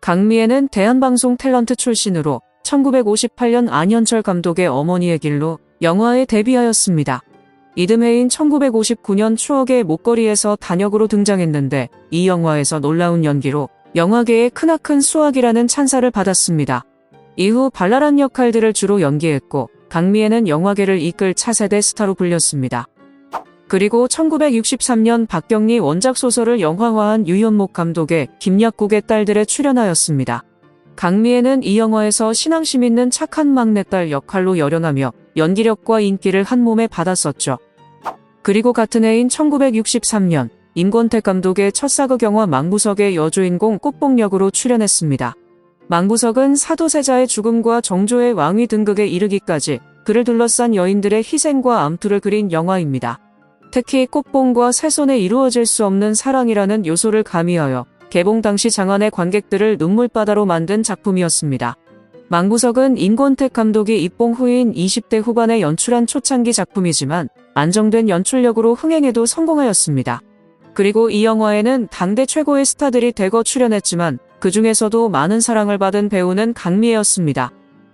강미애는 대한방송 탤런트 출신으로 1958년 안현철 감독의 어머니의 길로 영화에 데뷔하였습니다. 이듬해인 1959년 추억의 목걸이에서 단역으로 등장했는데 이 영화에서 놀라운 연기로 영화계의 크나큰 수확이라는 찬사를 받았습니다. 이후 발랄한 역할들을 주로 연기했고 강미애는 영화계를 이끌 차세대 스타로 불렸습니다. 그리고 1963년 박경리 원작 소설을 영화화한 유현목 감독의 김약국의 딸들에 출연하였습니다. 강미애는 이 영화에서 신앙심 있는 착한 막내딸 역할로 열연하며 연기력과 인기를 한몸에 받았었죠. 그리고 같은 해인 1963년 임권택 감독의 첫 사극 영화 망부석의 여주인공 꽃봉 역으로 출연했습니다. 망부석은 사도세자의 죽음과 정조의 왕위 등극에 이르기까지 그를 둘러싼 여인들의 희생과 암투를 그린 영화입니다. 특히 꽃봉과 새손에 이루어질 수 없는 사랑이라는 요소를 가미하여 개봉 당시 장안의 관객들을 눈물바다로 만든 작품이었습니다. 망부석은 임권택 감독이 입봉 후인 20대 후반에 연출한 초창기 작품이지만 안정된 연출력으로 흥행에도 성공하였습니다. 그리고 이 영화에는 당대 최고의 스타들이 대거 출연했지만 그 중에서도 많은 사랑을 받은 배우는 강미애였습니다.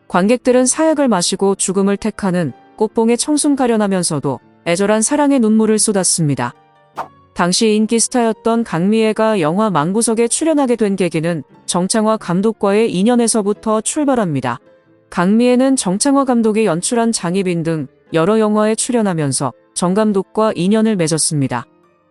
관객들은 사약을 마시고 죽음을 택하는 꽃봉의 청순 가련하면서도 애절한 사랑의 눈물을 쏟았습니다. 당시 인기 스타였던 강미애가 영화 망부석에 출연하게 된 계기는 정창화 감독과의 인연에서부터 출발합니다. 강미애는 정창화 감독이 연출한 장희빈 등 여러 영화에 출연하면서 정 감독과 인연을 맺었습니다.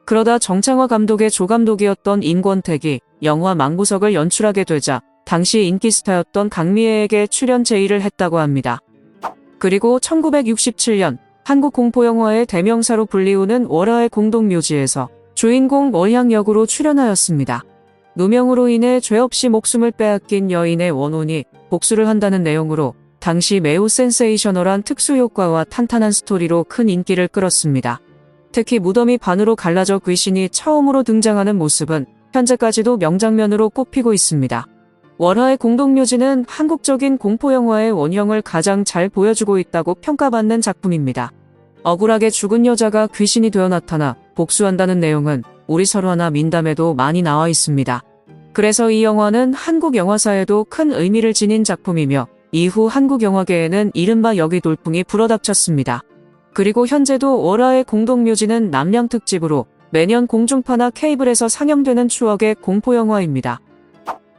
그러다 정창화 감독의 조감독이었던 임권택이 영화 망부석을 연출하게 되자 당시 인기 스타였던 강미애에게 출연 제의를 했다고 합니다. 그리고 1967년 한국 공포영화의 대명사로 불리우는 월화의 공동묘지에서 주인공 월향 역으로 출연하였습니다. 누명으로 인해 죄 없이 목숨을 빼앗긴 여인의 원혼이 복수를 한다는 내용으로 당시 매우 센세이셔널한 특수효과와 탄탄한 스토리로 큰 인기를 끌었습니다. 특히 무덤이 반으로 갈라져 귀신이 처음으로 등장하는 모습은 현재까지도 명장면으로 꼽히고 있습니다. 월화의 공동묘지는 한국적인 공포영화의 원형을 가장 잘 보여주고 있다고 평가받는 작품입니다. 억울하게 죽은 여자가 귀신이 되어 나타나 복수한다는 내용은 우리 설화나 민담에도 많이 나와 있습니다. 그래서 이 영화는 한국 영화사에도 큰 의미를 지닌 작품이며 이후 한국 영화계에는 이른바 여기 돌풍이 불어닥쳤습니다. 그리고 현재도 월화의 공동묘지는 남양 특집으로 매년 공중파나 케이블에서 상영되는 추억의 공포영화입니다.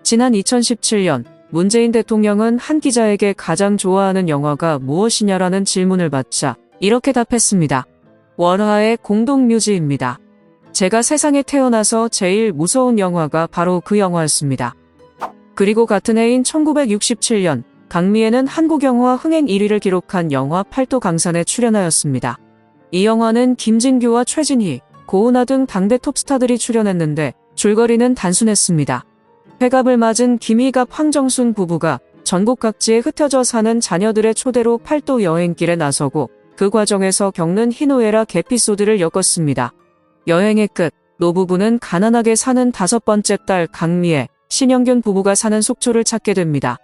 지난 2017년 문재인 대통령은 한 기자에게 가장 좋아하는 영화가 무엇이냐라는 질문을 받자 이렇게 답했습니다. 월화의 공동묘지입니다. 제가 세상에 태어나서 제일 무서운 영화가 바로 그 영화였습니다. 그리고 같은 해인 1967년 강미애는 한국 영화 흥행 1위를 기록한 영화 팔도강산에 출연하였습니다. 이 영화는 김진규와 최진희, 고은하 등 당대 톱스타들이 출연했는데 줄거리는 단순했습니다. 회갑을 맞은 김희갑 황정순 부부가 전국 각지에 흩어져 사는 자녀들의 초대로 팔도 여행길에 나서고 그 과정에서 겪는 희노애락 에피소드를 엮었습니다. 여행의 끝, 노부부는 가난하게 사는 5번째 딸 강미애, 신영균 부부가 사는 속초를 찾게 됩니다.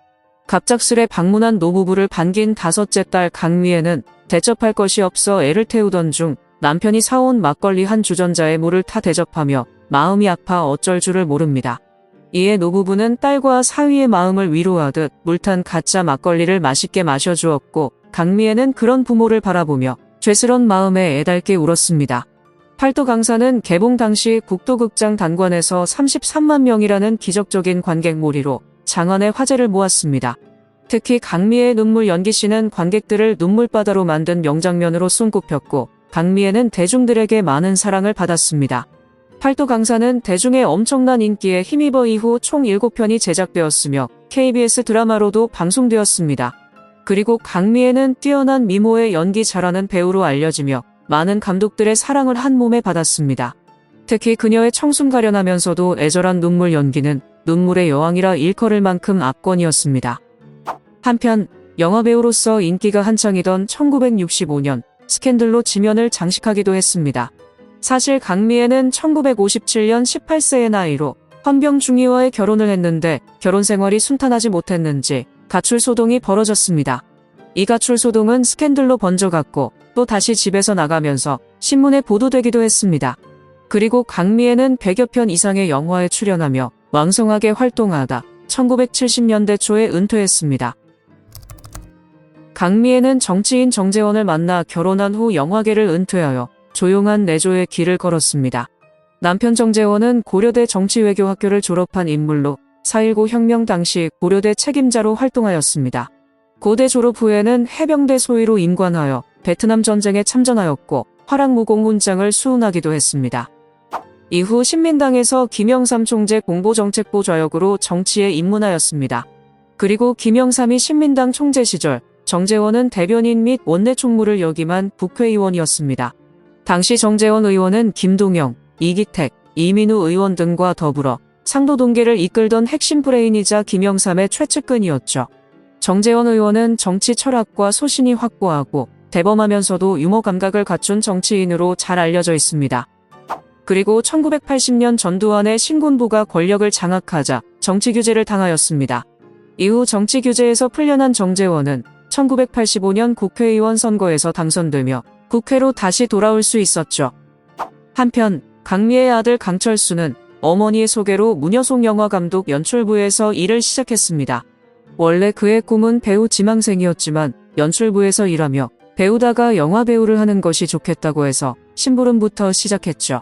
갑작스레 방문한 노부부를 반긴 5째 딸 강미애는 대접할 것이 없어 애를 태우던 중 남편이 사온 막걸리 한 주전자에 물을 타 대접하며 마음이 아파 어쩔 줄을 모릅니다. 이에 노부부는 딸과 사위의 마음을 위로하듯 물탄 가짜 막걸리를 맛있게 마셔주었고 강미애는 그런 부모를 바라보며 죄스런 마음에 애달게 울었습니다. 팔도강산은 개봉 당시 국도극장 단관에서 33만 명이라는 기적적인 관객 몰이로 장안의 화제를 모았습니다. 특히 강미애의 눈물 연기씬은 관객들을 눈물바다로 만든 명장면으로 손꼽혔고 강미애는 대중들에게 많은 사랑을 받았습니다. 팔도강산은 대중의 엄청난 인기에 힘입어 이후 총 7편이 제작되었으며 KBS 드라마로도 방송되었습니다. 그리고 강미애는 뛰어난 미모에 연기 잘하는 배우로 알려지며 많은 감독들의 사랑을 한몸에 받았습니다. 특히 그녀의 청순 가련하면서도 애절한 눈물 연기는 눈물의 여왕이라 일컬을 만큼 압권이었습니다. 한편 영화배우로서 인기가 한창이던 1965년 스캔들로 지면을 장식하기도 했습니다. 사실 강미애는 1957년 18세의 나이로 헌병 중위와의 결혼을 했는데 결혼 생활이 순탄하지 못했는지 가출 소동이 벌어졌습니다. 이 가출 소동은 스캔들로 번져갔고 또 다시 집에서 나가면서 신문에 보도되기도 했습니다. 그리고 강미애는 100여 편 이상의 영화에 출연하며 왕성하게 활동하다 1970년대 초에 은퇴했습니다. 강미애는 정치인 정재원을 만나 결혼한 후 영화계를 은퇴하여 조용한 내조의 길을 걸었습니다. 남편 정재원은 고려대 정치외교학교를 졸업한 인물로 4.19 혁명 당시 고려대 책임자로 활동하였습니다. 고대 졸업 후에는 해병대 소위로 임관하여 베트남 전쟁에 참전하였고 화랑무공훈장을 수운하기도 했습니다. 이후 신민당에서 김영삼 총재 공보정책부 좌역으로 정치에 입문하였습니다. 그리고 김영삼이 신민당 총재 시절 정재원은 대변인 및 원내총무를 역임한 국회의원이었습니다. 당시 정재원 의원은 김동영, 이기택, 이민우 의원 등과 더불어 상도동계를 이끌던 핵심 브레인이자 김영삼의 최측근이었죠. 정재원 의원은 정치 철학과 소신이 확고하고 대범하면서도 유머 감각을 갖춘 정치인으로 잘 알려져 있습니다. 그리고 1980년 전두환의 신군부가 권력을 장악하자 정치 규제를 당하였습니다. 이후 정치 규제에서 풀려난 정재원은 1985년 국회의원 선거에서 당선되며 국회로 다시 돌아올 수 있었죠. 한편 강미애의 아들 강철수는 어머니의 소개로 문여송 영화감독 연출부에서 일을 시작했습니다. 원래 그의 꿈은 배우 지망생이었지만 연출부에서 일하며 배우다가 영화배우를 하는 것이 좋겠다고 해서 심부름부터 시작했죠.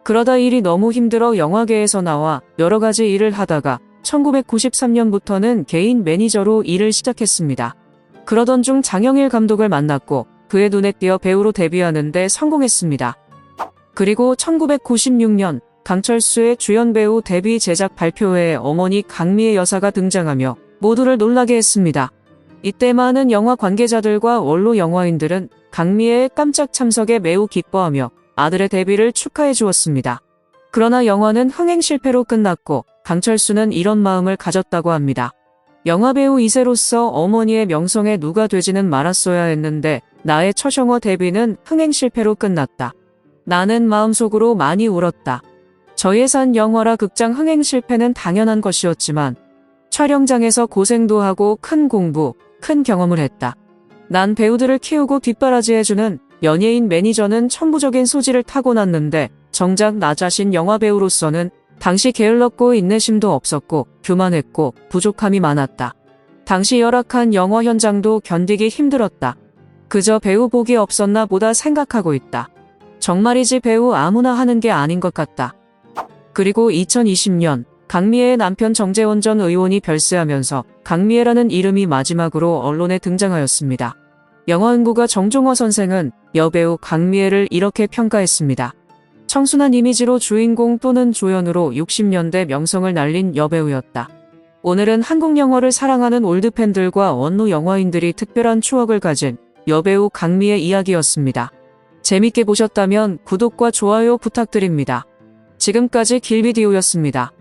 그러다 일이 너무 힘들어 영화계에서 나와 여러 가지 일을 하다가 1993년부터는 개인 매니저로 일을 시작했습니다. 그러던 중 장영일 감독을 만났고 그의 눈에 띄어 배우로 데뷔하는 데 성공했습니다. 그리고 1996년 강철수의 주연 배우 데뷔 제작 발표회에 어머니 강미애 여사가 등장하며 모두를 놀라게 했습니다. 이때 많은 영화 관계자들과 원로 영화인들은 강미애의 깜짝 참석에 매우 기뻐하며 아들의 데뷔를 축하해 주었습니다. 그러나 영화는 흥행 실패로 끝났고 강철수는 이런 마음을 가졌다고 합니다. 영화배우 2세로서 어머니의 명성에 누가 되지는 말았어야 했는데 나의 첫 영화 데뷔는 흥행 실패로 끝났다. 나는 마음속으로 많이 울었다. 저예산 영화라 극장 흥행 실패는 당연한 것이었지만 촬영장에서 고생도 하고 큰 공부, 큰 경험을 했다. 난 배우들을 키우고 뒷바라지해주는 연예인 매니저는 천부적인 소질을 타고났는데 정작 나 자신 영화배우로서는 당시 게을렀고 인내심도 없었고 교만했고 부족함이 많았다. 당시 열악한 영화 현장도 견디기 힘들었다. 그저 배우 복이 없었나 보다 생각하고 있다. 정말이지 배우 아무나 하는 게 아닌 것 같다. 그리고 2020년 강미애의 남편 정재원 전 의원이 별세하면서 강미애라는 이름이 마지막으로 언론에 등장하였습니다. 영화연구가 정종화 선생은 여배우 강미애를 이렇게 평가했습니다. 청순한 이미지로 주인공 또는 조연으로 60년대 명성을 날린 여배우였다. 오늘은 한국 영화를 사랑하는 올드팬들과 원로 영화인들이 특별한 추억을 가진 여배우 강미애 이야기였습니다. 재밌게 보셨다면 구독과 좋아요 부탁드립니다. 지금까지 길비디오였습니다.